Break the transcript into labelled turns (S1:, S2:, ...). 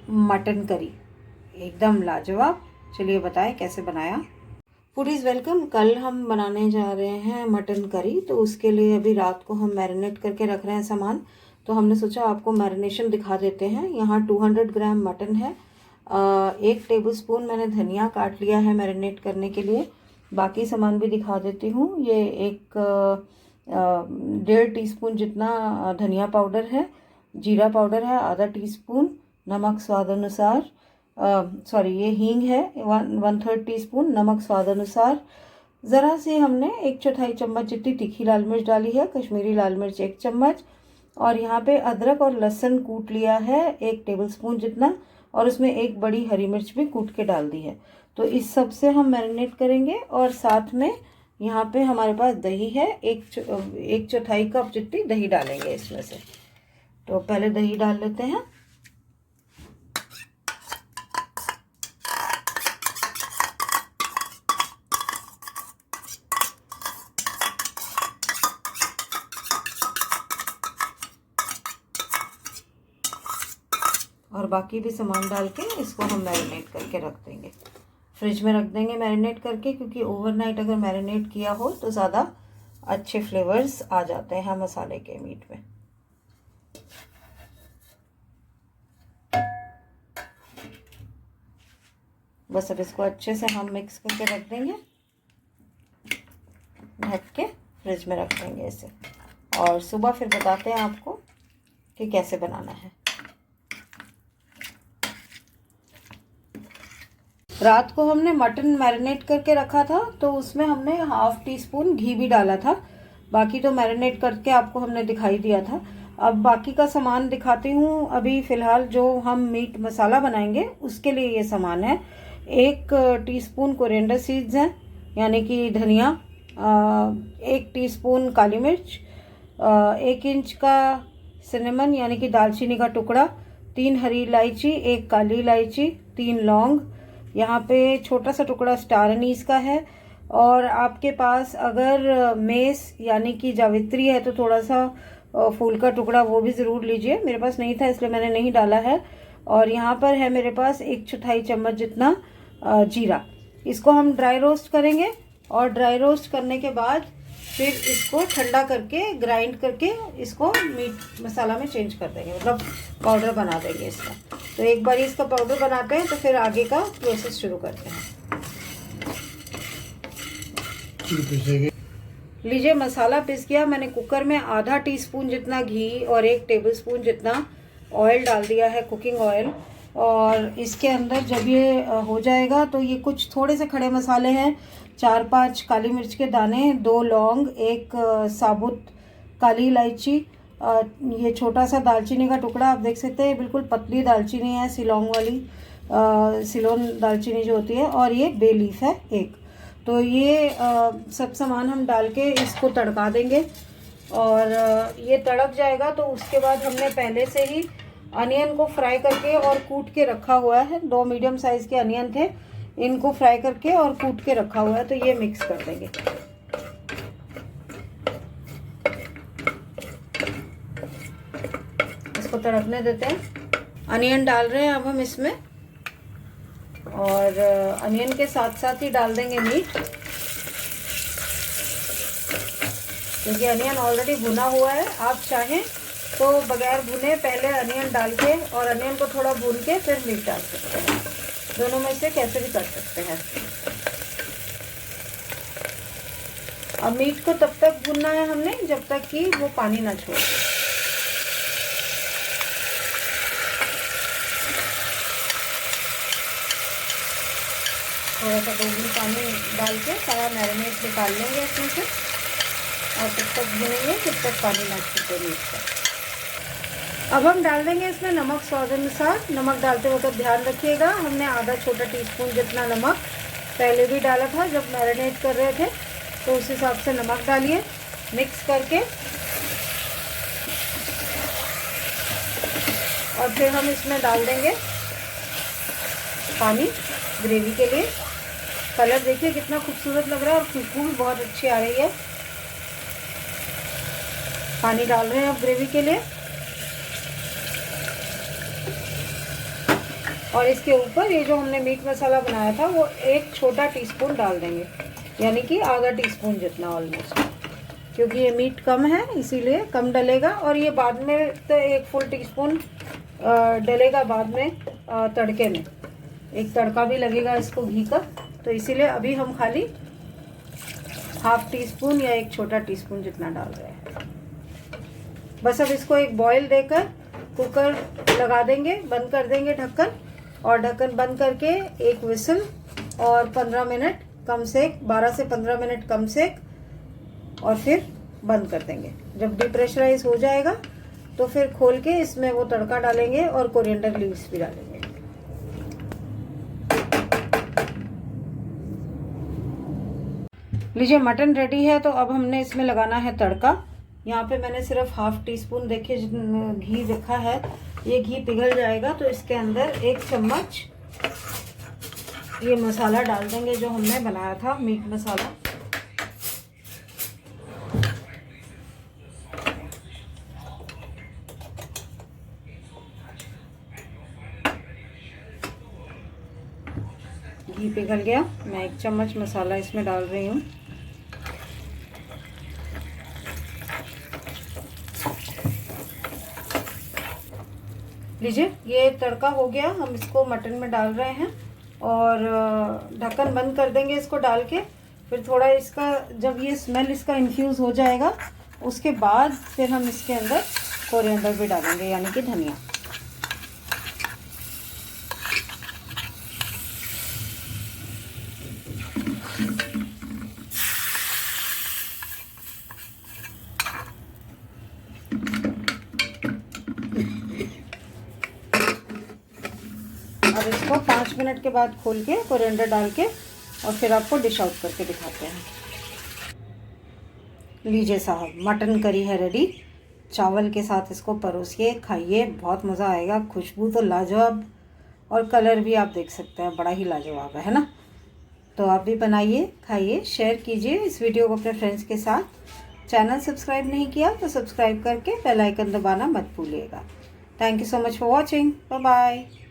S1: Mutton curry, एकदम लाजवाब। चलिए बताएं कैसे बनाया। Foodies welcome. कल हम बनाने जा रहे हैं मटन करी, तो उसके लिए अभी रात को हम मैरिनेट करके रख रहे हैं सामान। तो हमने सोचा आपको मैरिनेशन दिखा देते हैं। यहाँ 200 ग्राम मटन है। 1 टेबलस्पून मैंने धनिया काट लिया है मैरिनेट करने के लिए। बाकी सामान भी दिखा देती हूँ। ये 1.5 टीस्पून जितना धनिया पाउडर है। जीरा पाउडर है आधा टीस्पून। नमक स्वाद अनुसार, ये हींग है 1/3 टीस्पून। नमक स्वाद अनुसार। ज़रा सी हमने 1/4 चम्मच जितनी तीखी लाल मिर्च डाली है। कश्मीरी लाल मिर्च 1 चम्मच। और यहाँ पे अदरक और लहसुन कूट लिया है 1 टेबलस्पून जितना, और उसमें 1 बड़ी हरी मिर्च भी कूट के डाल दी है। तो इस सब से हम मैरिनेट करेंगे। और साथ में यहाँ पे हमारे पास दही है, 1/4 कप जितनी दही डालेंगे इसमें से। तो पहले दही डाल लेते हैं। और बाकी भी सामान डाल के इसको हम मैरिनेट करके रख देंगे। फ्रिज में रख देंगे मैरिनेट करके, क्योंकि ओवरनाइट अगर मैरिनेट किया हो तो ज़्यादा अच्छे फ्लेवर्स आ जाते हैं मसाले के मीट में। बस अब इसको अच्छे से हम मिक्स करके रख देंगे, ढक के फ्रिज में रख देंगे इसे। और सुबह फिर बताते हैं आपको कि कैसे बनाना है। रात को हमने मटन मैरिनेट करके रखा था, तो उसमें हमने 1/2 टीस्पून घी भी डाला था। बाकी तो मैरिनेट करके आपको हमने दिखाई दिया था। अब बाकी का सामान दिखाती हूँ। अभी फ़िलहाल जो हम मीट मसाला बनाएंगे उसके लिए ये सामान है। 1 टीस्पून कोरिएंडर सीड्स हैं, यानी कि धनिया। 1 टीस्पून काली मिर्च। 1 इंच का सिनेमन यानी कि दालचीनी का टुकड़ा। 3 हरी इलायची, 1 काली इलायची, 3 लौंग। यहाँ पे छोटा सा टुकड़ा स्टार अनीस का है। और आपके पास अगर मेस यानी कि जावित्री है तो थोड़ा सा फूल का टुकड़ा वो भी ज़रूर लीजिए। मेरे पास नहीं था इसलिए मैंने नहीं डाला है। और यहाँ पर है मेरे पास 1/4 चम्मच जितना जीरा। इसको हम ड्राई रोस्ट करेंगे, और ड्राई रोस्ट करने के बाद फिर इसको ठंडा करके ग्राइंड करके इसको मीट मसाला में चेंज कर देंगे, मतलब पाउडर बना देंगे इसका। तो एक बार इसका पाउडर बनाते हैं तो फिर आगे का प्रोसेस शुरू करते हैं। लीजिए मसाला पिस गया। मैंने कुकर में आधा टीस्पून जितना घी और 1 टेबलस्पून जितना ऑयल डाल दिया है, कुकिंग ऑयल। और इसके अंदर जब ये हो जाएगा तो ये कुछ थोड़े से खड़े मसाले हैं। 4-5 काली मिर्च के दाने, 2 लौंग, 1 साबुत काली इलायची, ये छोटा सा दालचीनी का टुकड़ा। आप देख सकते हैं बिल्कुल पतली दालचीनी है, सिलोंग वाली, सिलोन दालचीनी जो होती है। और ये बे लीफ है 1। तो ये सब सामान हम डाल के इसको तड़का देंगे। और ये तड़क जाएगा तो उसके बाद हमने पहले से ही अनियन को फ्राई करके और कूट के रखा हुआ है। 2 मीडियम साइज़ के अनियन थे, इनको फ्राई करके और कूट के रखा हुआ है। तो ये मिक्स कर देंगे। इसको तड़कने देते हैं। अनियन डाल रहे हैं अब हम इसमें, और अनियन के साथ साथ ही डाल देंगे मीट, क्योंकि अनियन ऑलरेडी भुना हुआ है। आप चाहें तो बगैर भुने पहले अनियन डाल के और अनियन को थोड़ा भून के फिर मीट डाल सकते हैं। दोनों में से कैसे भी कर सकते हैं। अब मीट को तब तक भूनना है हमने जब तक कि वो पानी ना छोड़े। थोड़ा सा 2 बूंद पानी डाल के सारा मैरिनेट निकाल लेंगे इसमें से, और तब तक भूनेंगे जब तक पानी ना छूटे मीट का। अब हम डाल देंगे इसमें नमक स्वाद अनुसार। नमक डालते वक्त ध्यान रखिएगा, हमने आधा छोटा टीस्पून जितना नमक पहले भी डाला था जब मैरिनेट कर रहे थे, तो उस हिसाब से नमक डालिए। मिक्स करके और फिर हम इसमें डाल देंगे पानी ग्रेवी के लिए। कलर देखिए कितना खूबसूरत लग रहा है और खुशबू भी बहुत अच्छी आ रही है। पानी डाल रहे हैं अब ग्रेवी के लिए। और इसके ऊपर ये जो हमने मीट मसाला बनाया था वो 1 छोटा टीस्पून डाल देंगे, यानी कि आधा टीस्पून जितना ऑलमोस्ट, क्योंकि ये मीट कम है इसीलिए कम डलेगा। और ये बाद में तो 1 फुल टीस्पून डलेगा बाद में तड़के में, एक तड़का भी लगेगा इसको घी का, तो इसीलिए अभी हम खाली हाफ टीस्पून या 1 छोटा टीस्पून जितना डाल रहे हैं। बस अब इसको एक बॉईल देकर कुकर लगा देंगे, बंद कर देंगे ढक्कन, और ढक्कन बंद करके 1 विसल और 15 मिनट कम सेक, 12 से 15 मिनट कम सेक, और फिर बंद कर देंगे। जब डिप्रेशराइज हो जाएगा तो फिर खोल के इसमें वो तड़का डालेंगे और कोरिएंडर लीव्स भी डालेंगे। लीजिए मटन रेडी है, तो अब हमने इसमें लगाना है तड़का। यहाँ पे मैंने सिर्फ हाफ टीस्पून देखिए घी रखा है, ये घी पिघल जाएगा तो इसके अंदर 1 चम्मच ये मसाला डाल देंगे जो हमने बनाया था, मीट मसाला। घी पिघल गया, मैं 1 चम्मच मसाला इसमें डाल रही हूँ। लीजिए ये तड़का हो गया, हम इसको मटन में डाल रहे हैं और ढक्कन बंद कर देंगे इसको डाल के। फिर थोड़ा इसका जब ये स्मेल इसका इन्फ्यूज़ हो जाएगा उसके बाद फिर हम इसके अंदर कोरिएंडर भी डालेंगे, यानी कि धनिया। अब इसको 5 मिनट के बाद खोल के कोरिएंडर डाल के और फिर आपको डिश आउट करके दिखाते हैं। लीजिए साहब, मटन करी है रेडी। चावल के साथ इसको परोसिए, खाइए, बहुत मज़ा आएगा। खुशबू तो लाजवाब और कलर भी आप देख सकते हैं, बड़ा ही लाजवाब है ना। तो आप भी बनाइए, खाइए, शेयर कीजिए इस वीडियो को अपने फ्रेंड्स के साथ। चैनल सब्सक्राइब नहीं किया तो सब्सक्राइब करके बेल आइकन दबाना मत भूलिएगा। Thank you so much for watching. Bye bye.